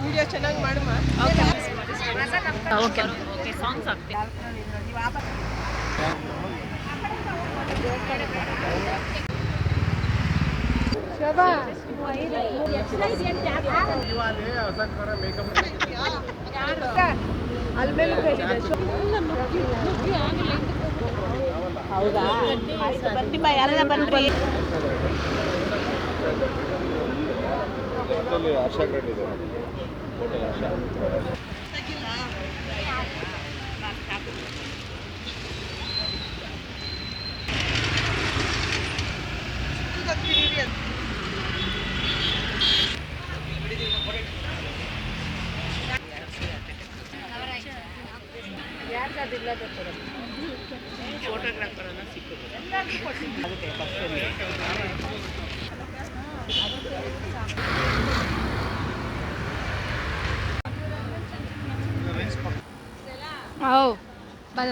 Video ಚೆನ್ನಾಗಿ ಮಾಡಮ್ಮ. Okay songs ಆಗ್ತೀವಿ. ಹೌದಾ? ಬನ್ನಿಮ್ಮ, ಯಾರೆಲ್ಲ ಬನ್ರಿ. ಫೋಟೋಗ್ರಾಫರ್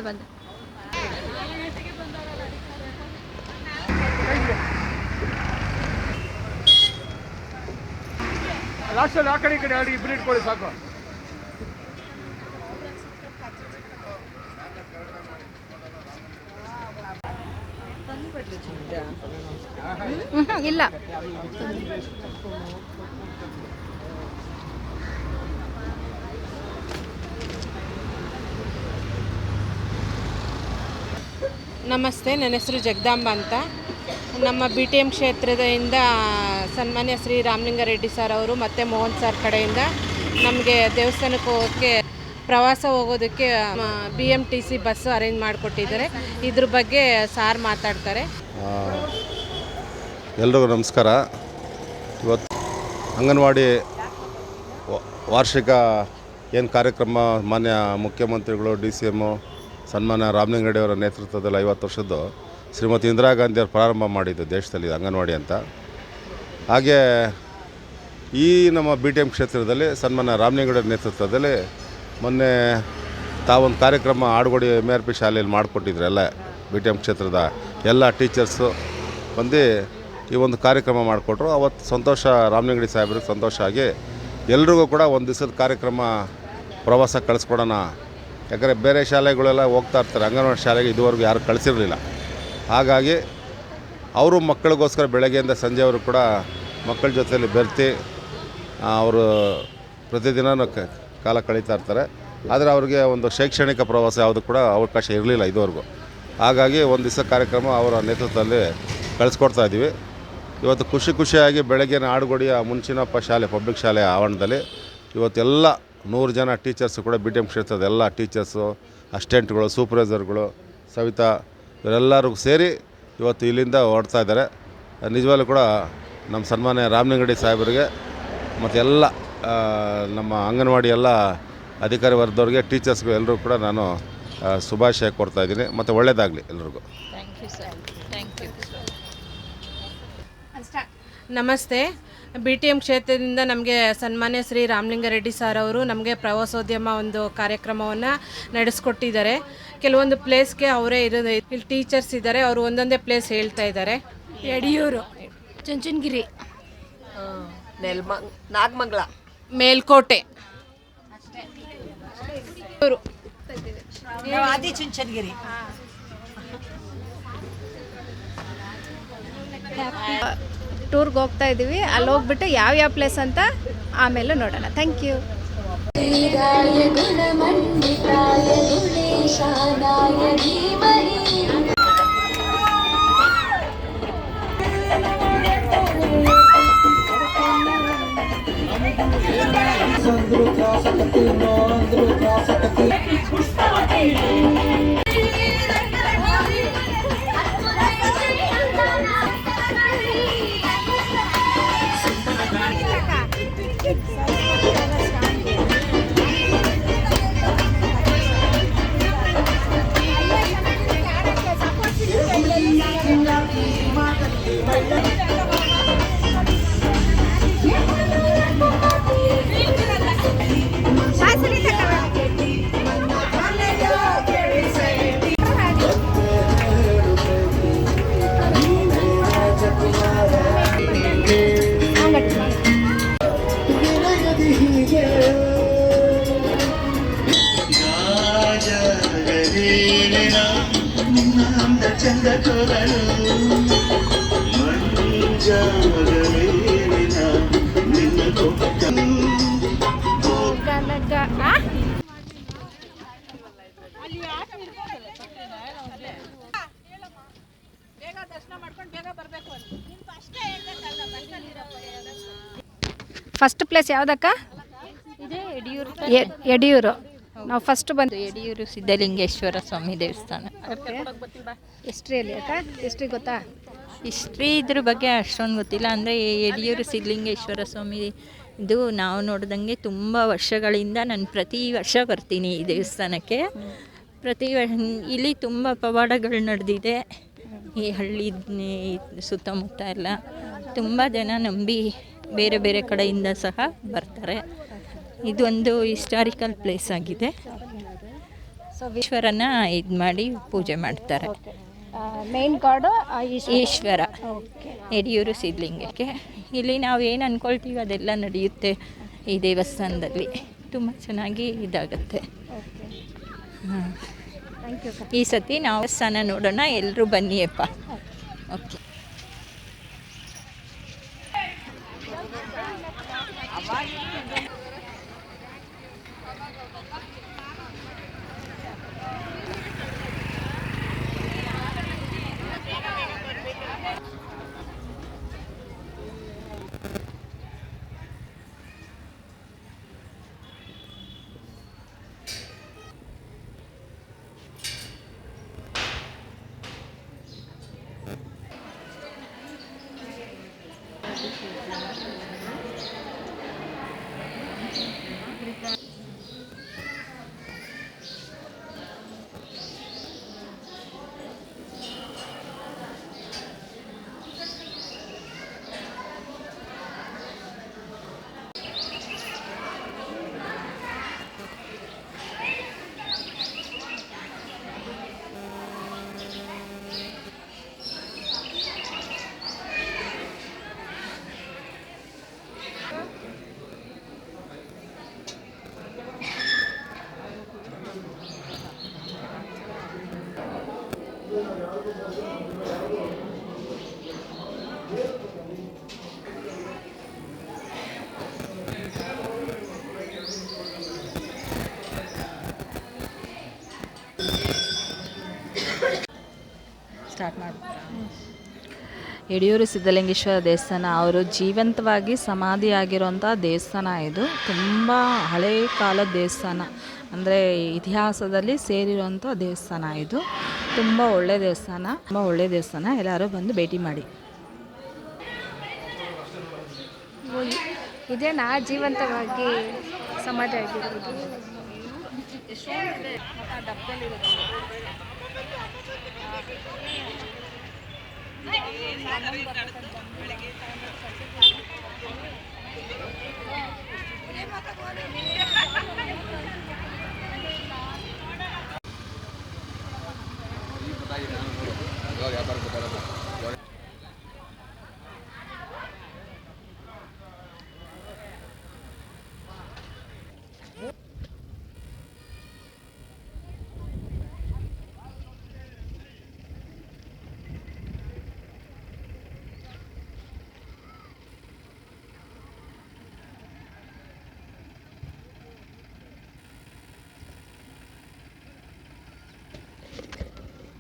ಬಂದೆ ಲಾಸ್ಟಲ್ಲಿ ಆ ಕಡೆ ಈ ಕಡೆ ಇಬ್ಬರು ಇಟ್ಕೊಳ್ಳಿ ಸಾಕು. ಇಲ್ಲ ನಮಸ್ತೆ, ನನ್ನ ಹೆಸರು ಜಗದಾಂಬ ಅಂತ. ನಮ್ಮ BTM ಕ್ಷೇತ್ರದಿಂದ ಸನ್ಮಾನ್ಯ ಶ್ರೀ ರಾಮಲಿಂಗಾರೆಡ್ಡಿ ಸರ್ ಅವರು ಮತ್ತು ಮೋಹನ್ ಸರ್ ಕಡೆಯಿಂದ ನಮಗೆ ದೇವಸ್ಥಾನಕ್ಕೆ ಹೋಗೋಕ್ಕೆ ಪ್ರವಾಸ ಹೋಗೋದಕ್ಕೆ BMTC ಬಸ್ಸು ಅರೇಂಜ್ ಮಾಡಿಕೊಟ್ಟಿದ್ದಾರೆ. ಇದ್ರ ಬಗ್ಗೆ ಸಾರ್ ಮಾತಾಡ್ತಾರೆ. ಎಲ್ರಿಗೂ ನಮಸ್ಕಾರ. ಇವತ್ತು ಅಂಗನವಾಡಿ ವಾರ್ಷಿಕ ಏನು ಕಾರ್ಯಕ್ರಮ ಮಾನ್ಯ ಮುಖ್ಯಮಂತ್ರಿಗಳು DCM ಸನ್ಮಾನ್ಯ ರಾಮಲಿಂಗಾರೆಡ್ಡಿಯವರ ನೇತೃತ್ವದಲ್ಲಿ 50 ವರ್ಷದ್ದು ಶ್ರೀಮತಿ ಇಂದಿರಾ ಗಾಂಧಿಯವರು ಪ್ರಾರಂಭ ಮಾಡಿದ್ದು ದೇಶದಲ್ಲಿ ಅಂಗನವಾಡಿ ಅಂತ. ಹಾಗೆ ಈ ನಮ್ಮ BTM ಕ್ಷೇತ್ರದಲ್ಲಿ ಸನ್ಮಾನ್ಯ ರಾಮಲಿಂಗಾರೆಡ್ಡಿ ನೇತೃತ್ವದಲ್ಲಿ ಮೊನ್ನೆ ತಾವೊಂದು ಕಾರ್ಯಕ್ರಮ ಆಡುಗೋಡಿ MRP ಶಾಲೆಯಲ್ಲಿ ಮಾಡಿಕೊಟ್ಟಿದ್ರು. ಎಲ್ಲ BTM ಕ್ಷೇತ್ರದ ಎಲ್ಲ ಟೀಚರ್ಸು ಬಂದು ಈ ಒಂದು ಕಾರ್ಯಕ್ರಮ ಮಾಡಿಕೊಟ್ರು. ಅವತ್ತು ಸಂತೋಷ, ರಾಮಲಿಂಗಾರೆಡ್ಡಿ ಸಾಹೇಬ್ರಿಗೆ ಸಂತೋಷ ಆಗಿ ಎಲ್ರಿಗೂ ಕೂಡ ಒಂದು ದಿವಸದ ಕಾರ್ಯಕ್ರಮ ಪ್ರವಾಸ ಕಳಿಸ್ಕೊಡೋಣ. ಯಾಕಂದರೆ ಬೇರೆ ಶಾಲೆಗಳೆಲ್ಲ ಹೋಗ್ತಾ ಇರ್ತಾರೆ, ಅಂಗನವಾಡಿ ಶಾಲೆಗೆ ಇದುವರೆಗೂ ಯಾರು ಕಳಿಸಿರಲಿಲ್ಲ. ಹಾಗಾಗಿ ಅವರು ಮಕ್ಕಳಿಗೋಸ್ಕರ ಬೆಳಗ್ಗೆಯಿಂದ ಸಂಜೆವರು ಕೂಡ ಮಕ್ಕಳ ಜೊತೆಯಲ್ಲಿ ಬೆರ್ತಿ ಅವರು ಪ್ರತಿದಿನ ಕಾಲ ಕಳೀತಾ ಇರ್ತಾರೆ. ಆದರೆ ಅವ್ರಿಗೆ ಒಂದು ಶೈಕ್ಷಣಿಕ ಪ್ರವಾಸ ಯಾವುದು ಕೂಡ ಅವಕಾಶ ಇರಲಿಲ್ಲ ಇದುವರೆಗೂ. ಹಾಗಾಗಿ ಒಂದು ದಿವಸ ಕಾರ್ಯಕ್ರಮ ಅವರ ನೇತೃತ್ವದಲ್ಲಿ ಕಳಿಸ್ಕೊಡ್ತಾ ಇದ್ದೀವಿ. ಇವತ್ತು ಖುಷಿಯಾಗಿ ಬೆಳಗ್ಗಿನ ಆಡುಗೋಡಿಯ ಮುನ್ಸಿನಪ್ಪ ಶಾಲೆ ಪಬ್ಲಿಕ್ ಶಾಲೆ ಆವರಣದಲ್ಲಿ ಇವತ್ತೆಲ್ಲ 100 ಜನ ಟೀಚರ್ಸು ಕೂಡ BTM ಕ್ಷೇತ್ರದ ಎಲ್ಲ ಟೀಚರ್ಸು, ಅಸಿಸ್ಟೆಂಟ್ಗಳು, ಸೂಪರ್ವೈಸರ್ಗಳು, ಸವಿತಾ ಇವರೆಲ್ಲರೂ ಸೇರಿ ಇವತ್ತು ಇಲ್ಲಿಂದ ಹೊರಡ್ತಾ ಇದ್ದಾರೆ. ನಿಜವಾಗ್ಲೂ ಕೂಡ ನಮ್ಮ ಸನ್ಮಾನ್ಯ ರಾಮಲಿಂಗಾರೆಡ್ಡಿ ಸಾಹೇಬರಿಗೆ ಮತ್ತು ಎಲ್ಲ ನಮ್ಮ ಅಂಗನವಾಡಿ ಎಲ್ಲ ಅಧಿಕಾರಿ ವರ್ಗದವ್ರಿಗೆ, ಟೀಚರ್ಸ್ಗೂ ಎಲ್ಲರೂ ಕೂಡ ನಾನು ಶುಭಾಶಯ ಕೊಡ್ತಾಯಿದ್ದೀನಿ. ಮತ್ತು ಒಳ್ಳೆಯದಾಗಲಿ ಎಲ್ರಿಗೂ. Thank you sir. Thank you. ನಮಸ್ತೆ. BTM ಕ್ಷೇತ್ರದಿಂದ ನಮಗೆ ಸನ್ಮಾನ್ಯ ಶ್ರೀ ರಾಮಲಿಂಗಾರೆಡ್ಡಿ ಸರ್ ಅವರು ನಮಗೆ ಪ್ರವಾಸೋದ್ಯಮ ಒಂದು ಕಾರ್ಯಕ್ರಮವನ್ನು ನಡೆಸ್ಕೊಟ್ಟಿದ್ದಾರೆ. ಕೆಲವೊಂದು ಪ್ಲೇಸ್ಗೆ ಅವರೇ ಇರೋದು, ಇಲ್ಲಿ ಟೀಚರ್ಸ್ ಇದ್ದಾರೆ, ಅವರು ಒಂದೊಂದೇ ಪ್ಲೇಸ್ ಹೇಳ್ತಾ ಇದ್ದಾರೆ. ಯಡಿಯೂರು, ಚುಂಚನಗಿರಿ, ನಾಗಮಂಗಲ, ಮೇಲ್ಕೋಟೆ, ಚುಂಚನಗಿರಿ. ಟೂರ್ಗೆ ಹೋಗ್ತಾ ಇದ್ದೀವಿ. ಅಲ್ಲಿ ಹೋಗ್ಬಿಟ್ಟು ಯಾವ್ಯಾವ ಪ್ಲೇಸ್ ಅಂತ ಆಮೇಲೆ ನೋಡೋಣ. Thank you. ವೇಳೆನ ನಿನ್ನ ಅಂದ ಚಂದ ತೋರಲು ಮಂಜಾದ ವೇಳೆನ ನಿನ್ನ ಕೊಟ್ಟ ಫಸ್ಟ್ ಪ್ಲೇಸ್ ಯಾವುದಕ್ಕ? ಇದೇ ಯಡಿಯೂರು ಯಡಿಯೂರು. ನಾವು ಫಸ್ಟ್ ಬಂದು ಯಡಿಯೂರು ಸಿದ್ಧಲಿಂಗೇಶ್ವರ ಸ್ವಾಮಿ ದೇವಸ್ಥಾನ. ಹಿಸ್ಟ್ರಿಯಲ್ಲಿ ಅಕ್ಕ, ಹಿಸ್ಟ್ರಿ ಗೊತ್ತಾ? ಹಿಸ್ಟ್ರಿ ಇದ್ರ ಬಗ್ಗೆ ಅಷ್ಟೊಂದು ಗೊತ್ತಿಲ್ಲ. ಅಂದರೆ ಯಡಿಯೂರು ಸಿದ್ಧಲಿಂಗೇಶ್ವರ ಸ್ವಾಮಿ ಇದು ನಾವು ನೋಡ್ದಂಗೆ ತುಂಬ ವರ್ಷಗಳಿಂದ ನಾನು ಪ್ರತಿ ವರ್ಷ ಬರ್ತೀನಿ ಈ ದೇವಸ್ಥಾನಕ್ಕೆ. ಇಲ್ಲಿ ತುಂಬ ಪವಾಡಗಳು ನಡೆದಿದೆ. ಈ ಹಳ್ಳಿ ಸುತ್ತಮುತ್ತ ಎಲ್ಲ ತುಂಬ ಜನ ನಂಬಿ ಬೇರೆ ಬೇರೆ ಕಡೆಯಿಂದ ಸಹ ಬರ್ತಾರೆ. ಇದೊಂದು ಹಿಸ್ಟಾರಿಕಲ್ ಪ್ಲೇಸ್ ಆಗಿದೆ. ಸೊ ಈಶ್ವರನ ಇದು ಮಾಡಿ ಪೂಜೆ ಮಾಡ್ತಾರೆ. ಮೇನ್ ಗಾಡು ಈಶ್ವರ ಯಡಿಯೂರು ಸಿದ್ಧಲಿಂಗಕ್ಕೆ. ಇಲ್ಲಿ ನಾವು ಏನು ಅಂದ್ಕೊಳ್ತೀವಿ ಅದೆಲ್ಲ ನಡೆಯುತ್ತೆ ಈ ದೇವಸ್ಥಾನದಲ್ಲಿ. ತುಂಬ ಚೆನ್ನಾಗಿ ಇದಾಗುತ್ತೆ. ಈ ಸತಿ ನಾವು ದೇವಸ್ಥಾನ ನೋಡೋಣ, ಎಲ್ಲರೂ ಬನ್ನಿಯಪ್ಪ. ಓಕೆ. ಸ್ಟಾರ್ಟ್ ಮಾಡಿ. ಯಡಿಯೂರು ಸಿದ್ಧಲಿಂಗೇಶ್ವರ ದೇವಸ್ಥಾನ ಅವರು ಜೀವಂತವಾಗಿ ಸಮಾಧಿಯಾಗಿರೋಂಥ ದೇವಸ್ಥಾನ. ಇದು ತುಂಬ ಹಳೆಯ ಕಾಲದ ದೇವಸ್ಥಾನ, ಅಂದರೆ ಇತಿಹಾಸದಲ್ಲಿ ಸೇರಿರೋಂಥ ದೇವಸ್ಥಾನ. ಇದು ತುಂಬ ಒಳ್ಳೆಯ ದೇವಸ್ಥಾನ, ಎಲ್ಲರೂ ಬಂದು ಭೇಟಿ ಮಾಡಿ. ಇದೇನಾ ಜೀವಂತವಾಗಿ ಸಮಾಧಿ ಆಗಿರೋದು?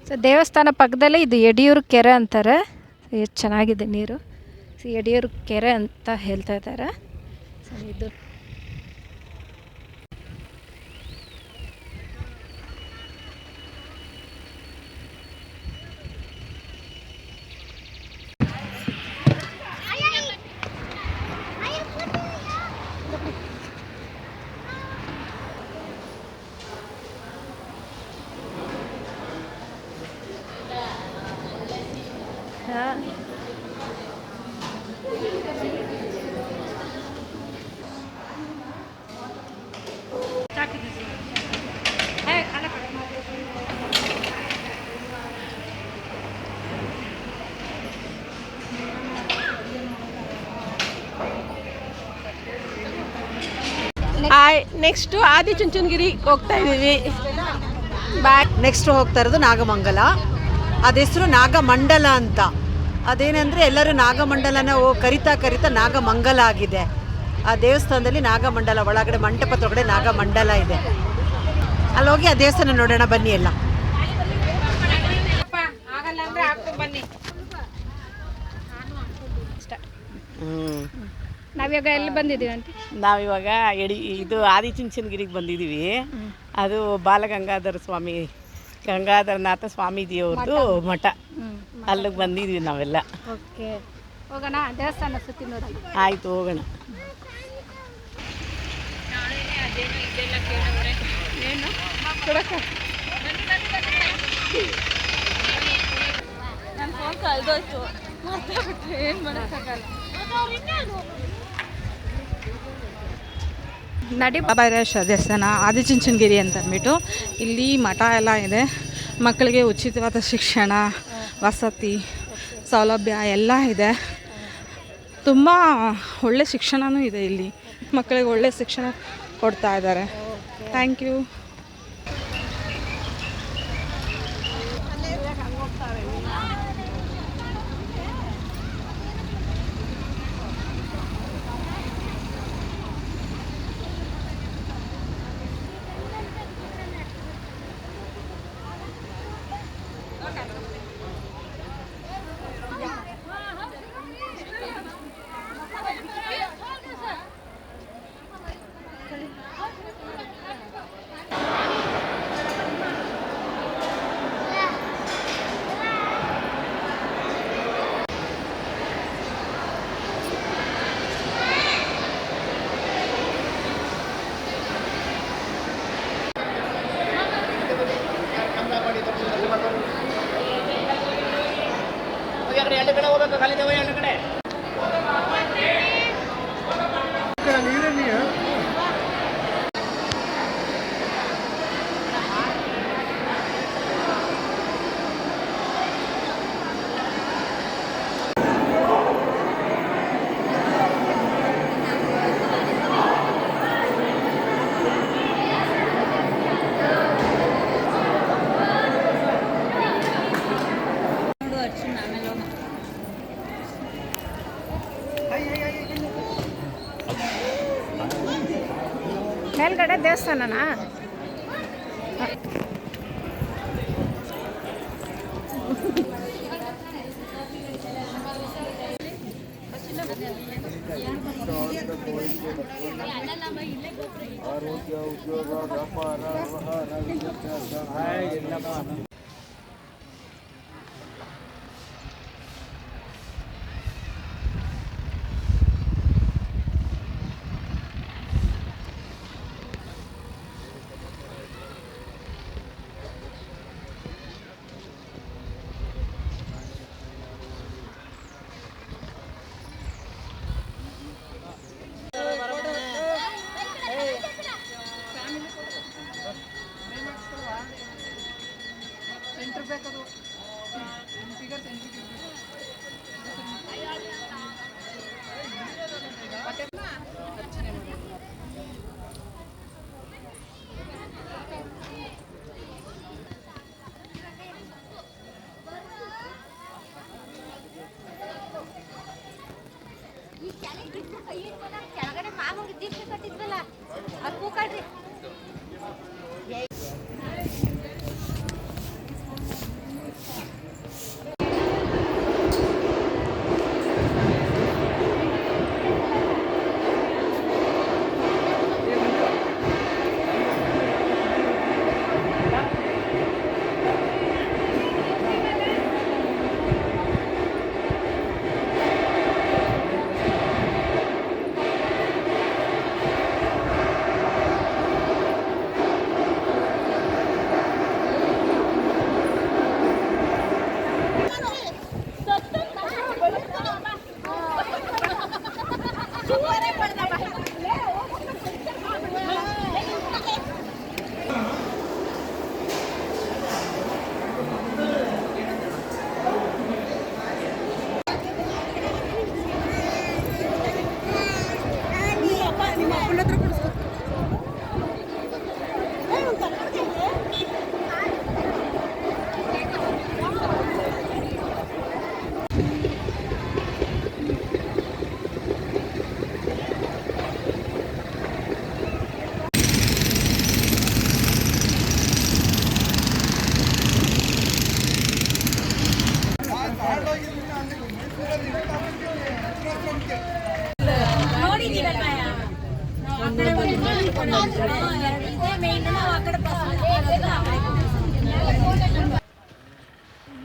ಸೊ ದೇವಸ್ಥಾನ ಪಕ್ಕದಲ್ಲೇ ಇದು ಯಡಿಯೂರು ಕೆರೆ ಅಂತಾರೆ. ಎಷ್ಟು ಚೆನ್ನಾಗಿದೆ ನೀರು. ಸೊ ಯಡಿಯೂರು ಕೆರೆ ಅಂತ ಹೇಳ್ತಾ ಇದ್ದಾರೆ. ಸೊ ಇದು ನೆಕ್ಸ್ಟು ಆದಿಚುಂಚನಗಿರಿ ಹೋಗ್ತಾ ಇದ್ದೀವಿ. ನೆಕ್ಸ್ಟ್ ಹೋಗ್ತಾ ಇರೋದು ನಾಗಮಂಗಲ. ಅದ ಹೆಸರು ನಾಗಮಂಡಲ ಅಂತ. ಅದೇನೆಂದರೆ ಎಲ್ಲರೂ ನಾಗಮಂಡಲನ ಕರಿತಾ ನಾಗಮಂಗಲ ಆಗಿದೆ. ಆ ದೇವಸ್ಥಾನದಲ್ಲಿ ನಾಗಮಂಡಲ ಒಳಗಡೆ ಮಂಟಪದೊಳಗಡೆ ನಾಗಮಂಡಲ ಇದೆ. ಅಲ್ಲೋಗಿ ಆ ದೇವಸ್ಥಾನ ನೋಡೋಣ ಬನ್ನಿ ಎಲ್ಲ. ನಾವಿವಾಗ ಎಲ್ಲಿ ಬಂದಿದ್ದೀವಿ ಆಂಟಿ? ನಾವಿವಾಗ ಇದು ಆದಿಚುಂಚನಗಿರಿಗೆ ಬಂದಿದ್ದೀವಿ. ಅದು ಬಾಲಗಂಗಾಧರ ಸ್ವಾಮಿ, ಗಂಗಾಧರನಾಥ ಸ್ವಾಮೀಜಿಯವ್ರದ್ದು ಮಠ. ಅಲ್ಲಿಗೆ ಬಂದಿದ್ದೀವಿ ನಾವೆಲ್ಲ. ಓಕೆ, ಹೋಗೋಣ ದೇವಸ್ಥಾನ ಸುತ್ತಿ ನೋಡಿ. ಆಯಿತು, ಹೋಗೋಣ. ನಡಿ ಬಾಬಾರೇಶ್ವರ ದೇವಸ್ಥಾನ ಆದಿಚುಂಚನಗಿರಿ ಅಂತ ಅಂದ್ಬಿಟ್ಟು ಇಲ್ಲಿ ಮಠ ಎಲ್ಲ ಇದೆ. ಮಕ್ಕಳಿಗೆ ಉಚಿತವಾದ ಶಿಕ್ಷಣ, ವಸತಿ ಸೌಲಭ್ಯ ಎಲ್ಲ ಇದೆ. ತುಂಬ ಒಳ್ಳೆ ಶಿಕ್ಷಣವೂ ಇದೆ ಇಲ್ಲಿ. ಮಕ್ಕಳಿಗೆ ಒಳ್ಳೆ ಶಿಕ್ಷಣ ಕೊಡ್ತಾ ಇದ್ದಾರೆ. Thank you. ಮೇಲ್ಗಡೆ ದೇವಸ್ಥಾನನಾ? ಆರೋಗ್ಯ, ಉದ್ಯೋಗ, ವ್ಯಾಪಾರ, ವ್ಯವಹಾರ, ವಿದ್ಯಾಭ್ಯಾಸ ಕೆಳಗಡೆ ಮಾಮೂಲಿ ದೀಪ ಕಟ್ಟಿದ್ವಲ್ಲ ಅದು ಕೂಕಾಡ್ರಿ.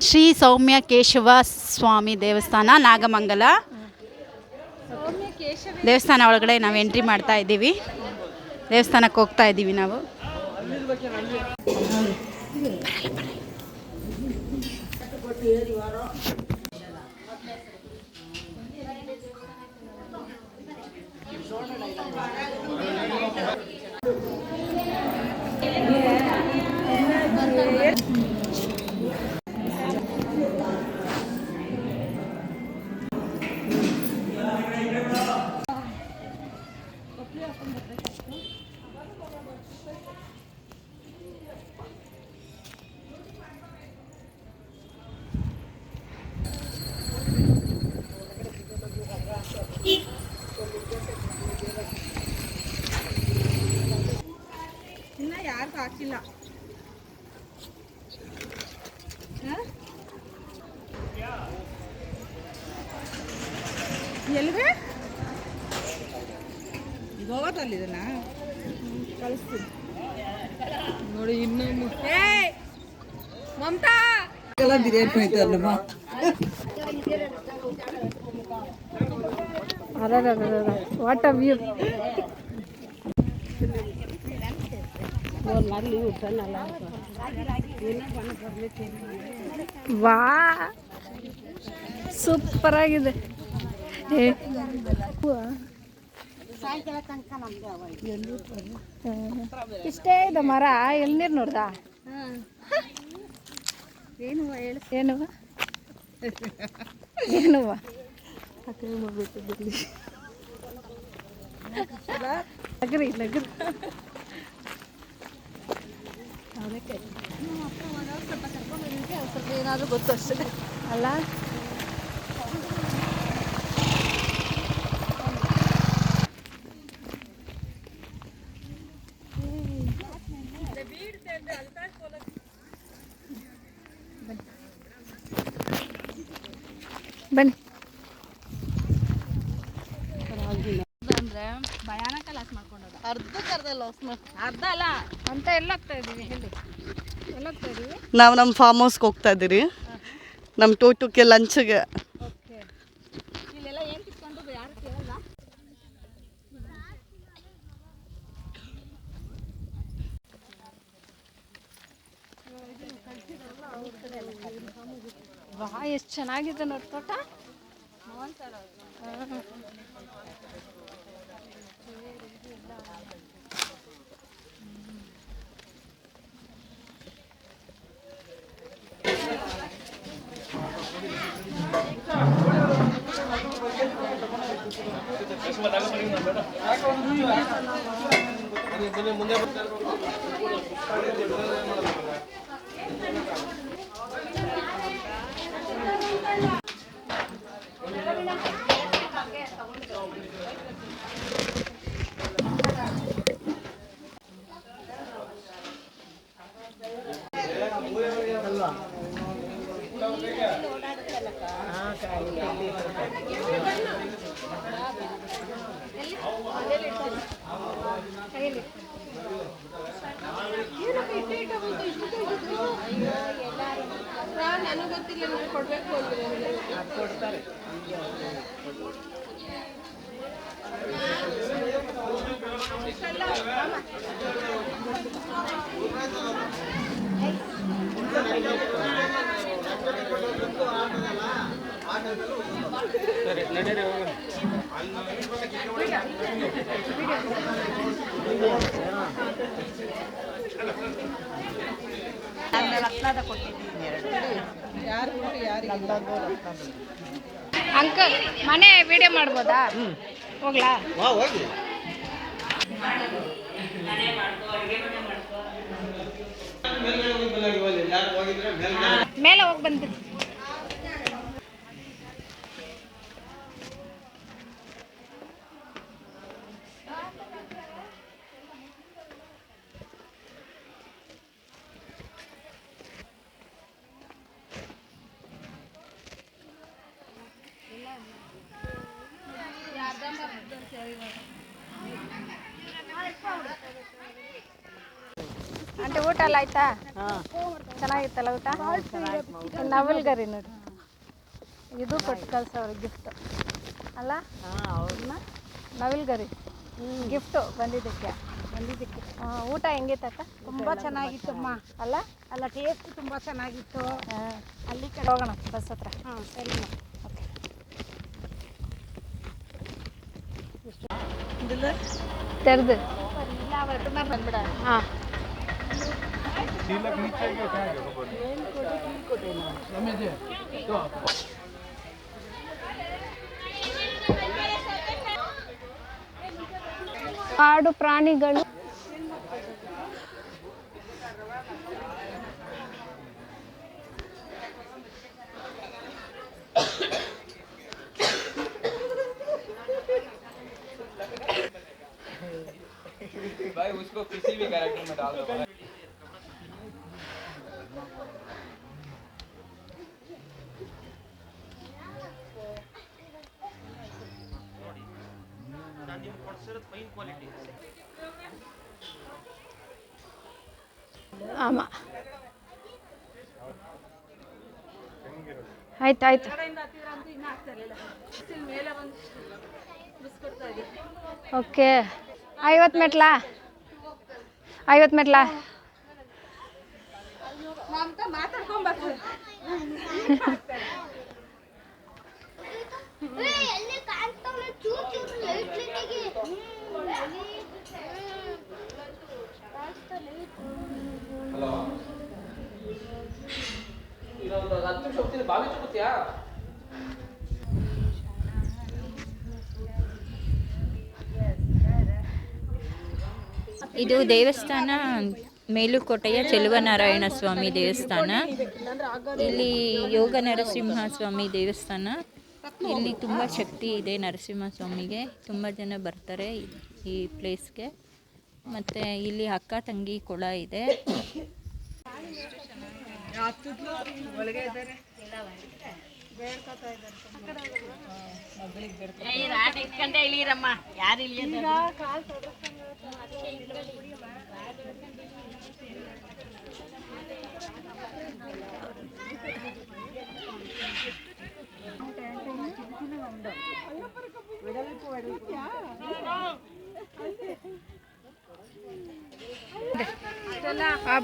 ಶ್ರೀ ಸೌಮ್ಯ ಕೇಶವ ಸ್ವಾಮಿ ದೇವಸ್ಥಾನ ನಾಗಮಂಗಲ ದೇವಸ್ಥಾನ ಒಳಗಡೆ ನಾವು ಎಂಟ್ರಿ ಮಾಡ್ತಾ ಇದ್ದೀವಿ. ದೇವಸ್ಥಾನಕ್ಕೆ ಹೋಗ್ತಾ ಇದ್ದೀವಿ ನಾವು. ಹಾಕಿಲ್ಲ. ಎಲ್ಲಿದೆ ಇದು ಹೋಗೋದಲ್ಲ ಇದನ್ನ ಕಳಿಸ್ತೀನಿ ನೋಡಿ. ಇನ್ನೊಂದು ಮಮತಾ ಎಲ್ಲ ಬಿರಿಯಾನಿ ಹೋಯ್ತಲ್ಲಮ್ಮ. What a view. ವಾ ಸೂಪರ್ ಆಗಿದೆ. ಇಷ್ಟೇ ಇದೆ ಮರ. ಎಳ್ನೀರು ನೋಡ್ದ ಏನುವ ಏನುವ ಏನುವ ನಗರಿ ನಗರಿ ಸ್ವಲ್ಪ ಏನಾದರೂ ಗೊತ್ತು ಅಷ್ಟೇ ಅಲ್ಲ. ಬನ್ನಿ. ಅಂದರೆ ಭಯಾನಕ ಲಾಸ್ ಮಾಡ್ಕೊಂಡೋದ. ಅರ್ಧ ಅಲ್ಲ ಅಂತ ಎಲ್ಲ ಹೋಗ್ತಾ ಇದ್ದೀವಿ ಹೇಳಿ. ಎಲ್ಲ ಹೋಗ್ತಾ ಇದ್ದೀವಿ ನಾವು ನಮ್ಮ ಫಾರ್ಮ್ ಹೌಸ್ಗೆ ಹೋಗ್ತಾ ಇದ್ದೀರಿ. ನಮ್ಮ ಟೋಟಕ್ಕೆ ಲಂಚ್ಗೆ. ಇಲ್ಲೆಲ್ಲ ಏನು ಕಿತ್ಕೊಂಡು ಯಾರು ಕೇಳಲ್ಲ. ವಾ ಎಷ್ಟು ಚೆನ್ನಾಗಿದೆ ನೋಡಿ ತೋಟ. ನನಗೆ ಗೊತ್ತಿಲ್ಲ, ಕೊಡಬೇಕು ಕೊಡ್ತಾರೆ. ಅಂಕಲ್ ಮನೆ ವಿಡಿಯೋ ಮಾಡ್ಬೋದಾ? ಹೋಗ್ಲಾ? ಮೇಲೆ ಹೋಗಿ ಬಂದು అంటే ಊಟ ಎಲ್ಲ ಆಯ್ತಾ? ಚೆನ್ನಾಗಿತ್ತಲ್ಲ ಊಟ? ನವಲ್ಗರಿ ನೋಡಿ, ಇದು ಕೊಟ್ಟು ಕಳ್ಸವ್ರೆ ಗಿಫ್ಟ್ ಅಲ್ಲ? ನವಿಲ್ಗರಿ ಗಿಫ್ಟು ಬಂದಿದ್ದಕ್ಕೆ. ಊಟ ಹೆಂಗಿತ್ತಕ್ಕ? ತುಂಬ ಚೆನ್ನಾಗಿತ್ತಮ್ಮ. ಅಲ್ಲ ಅಲ್ಲ ಟೇಸ್ಟ್ ತುಂಬ ಚೆನ್ನಾಗಿತ್ತು. ಅಲ್ಲಿ ಕಡೆ ಹೋಗೋಣ ಬಸ್ ಹತ್ರ. ಹಾಂ ಸರಿ. ಓಕೆ. ತೆರೆದು ಬಂದ್ಬಿಡ. ಹಾಂ ಕಾಡು ಪ್ರಾಣಿಗಳು. भाई उसको किसी भी कैरेक्टर में डाल दो भाई। ಆಮ ಆಯ್ತು. ಓಕೆ. 50 ಮೆಟ್ಲಾ? 50 ಮೆಟ್ಲಾ? ಇದು ದೇವಸ್ಥಾನ ಮೇಲುಕೋಟೆಯ ಚೆಲುವನಾರಾಯಣ ಸ್ವಾಮಿ ದೇವಸ್ಥಾನ. ಇಲ್ಲಿ ಯೋಗ ನರಸಿಂಹ ಸ್ವಾಮಿ ದೇವಸ್ಥಾನ. ಇಲ್ಲಿ ತುಂಬ ಶಕ್ತಿ ಇದೆ ನರಸಿಂಹ ಸ್ವಾಮಿಗೆ. ತುಂಬ ಜನ ಬರ್ತಾರೆ ಈ ಪ್ಲೇಸ್ಗೆ. ಮತ್ತು ಇಲ್ಲಿ ಅಕ್ಕ ತಂಗಿ ಕೊಳ ಇದೆ.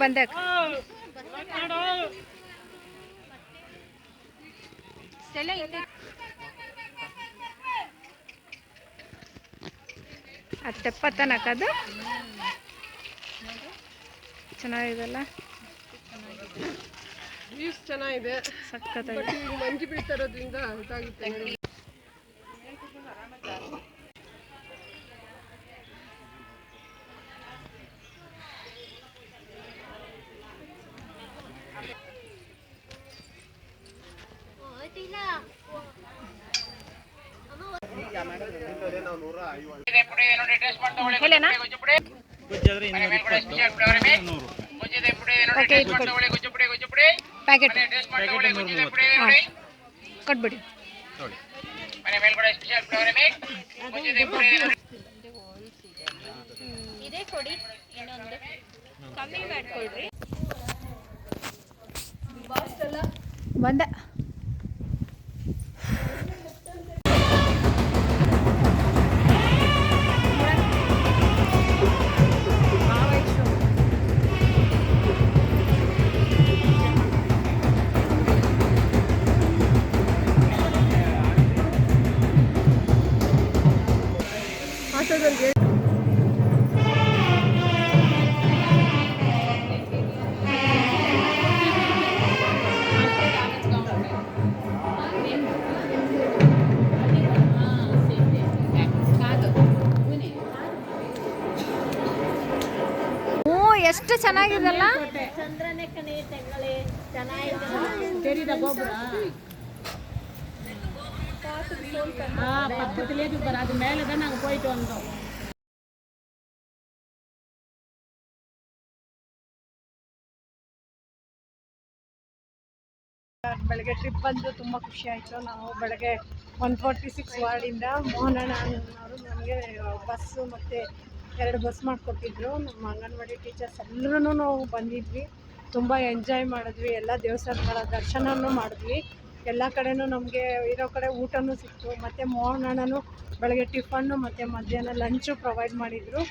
ಬಂದೆ. ತೆಪ್ಪ ತನಕ ಅದು ಚೆನ್ನಾಗಿದೆಲ್ಲ. ವ್ಯೂಸ್ ಚೆನ್ನಾಗಿದೆ, ಸಖತ್ತಾಗಿದೆ. ಮಂಜು ಬೀಳ್ತಾ ಇರೋದ್ರಿಂದ ಇದಾಗುತ್ತೆ. ಹೇಳೇನಾ? ಪ್ಯಾಕೆಟ್ ಕೊಟ್ಬಿಡಿ. ಇದೇ ಕೊಡಿ, ಇನ್ನೊಂದು ಕಮ್ಮಿ ಮಾಡ್ಕೊಳ್ರಿ. ಬಂದೆ. ಎಷ್ಟು ಚೆನ್ನಾಗಿದೆಲ್ಲ. ಬೆಳಗ್ಗೆ ಟ್ರಿಪ್ ಬಂದು ತುಂಬ ಖುಷಿ ಆಯಿತು. ನಾವು ಬೆಳಗ್ಗೆ 146 ವಾರ್ಡಿಂದ ಮೋಹನಣ್ಣ ಅವರು ನಮಗೆ ಬಸ್ಸು ಮತ್ತು 2 ಬಸ್ ಮಾಡಿಕೊಟ್ಟಿದ್ರು. ನಮ್ಮ ಅಂಗನವಾಡಿ ಟೀಚರ್ಸ್ ಎಲ್ಲರೂ ನಾವು ಬಂದಿದ್ವಿ. ತುಂಬ ಎಂಜಾಯ್ ಮಾಡಿದ್ವಿ. ಎಲ್ಲ ದೇವಸ್ಥಾನಗಳ ದರ್ಶನನೂ ಮಾಡಿದ್ವಿ. ಎಲ್ಲ ಕಡೆನೂ ನಮಗೆ ಇರೋ ಕಡೆ ಊಟನೂ ಸಿಕ್ತು. ಮತ್ತು ಮೋಹನ್ ಅಣ್ಣನೂ ಬೆಳಗ್ಗೆ ಟಿಫನ್ನು ಮತ್ತು ಮಧ್ಯಾಹ್ನ ಲಂಚು ಪ್ರೊವೈಡ್ ಮಾಡಿದರು.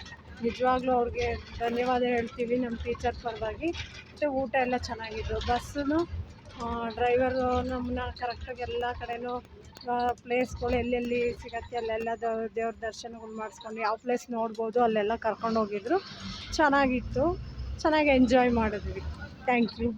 ನಿಜವಾಗ್ಲೂ ಅವ್ರಿಗೆ ಧನ್ಯವಾದ ಹೇಳ್ತೀವಿ ನಮ್ಮ ಟೀಚರ್ ಪರವಾಗಿ. ಮತ್ತು ಊಟ ಎಲ್ಲ ಚೆನ್ನಾಗಿತ್ತು. ಬಸ್ಸೂ ಡ್ರೈವರು ನಮ್ಮನ್ನ ಕರೆಕ್ಟಾಗಿ ಎಲ್ಲ ಕಡೆನೂ ಪ್ಲೇಸ್ಗಳು ಎಲ್ಲೆಲ್ಲಿ ಸಿಗತ್ತೆ ಅಲ್ಲೆಲ್ಲ ದೇವ್ರ ದರ್ಶನಗಳು ಮಾಡಿಸ್ಕೊಂಡು ಯಾವ ಪ್ಲೇಸ್ ನೋಡ್ಬೋದು ಅಲ್ಲೆಲ್ಲ ಕರ್ಕೊಂಡೋಗಿದ್ರು. ಚೆನ್ನಾಗಿತ್ತು. ಚೆನ್ನಾಗಿ ಎಂಜಾಯ್ ಮಾಡಿದ್ವಿ. Thank you.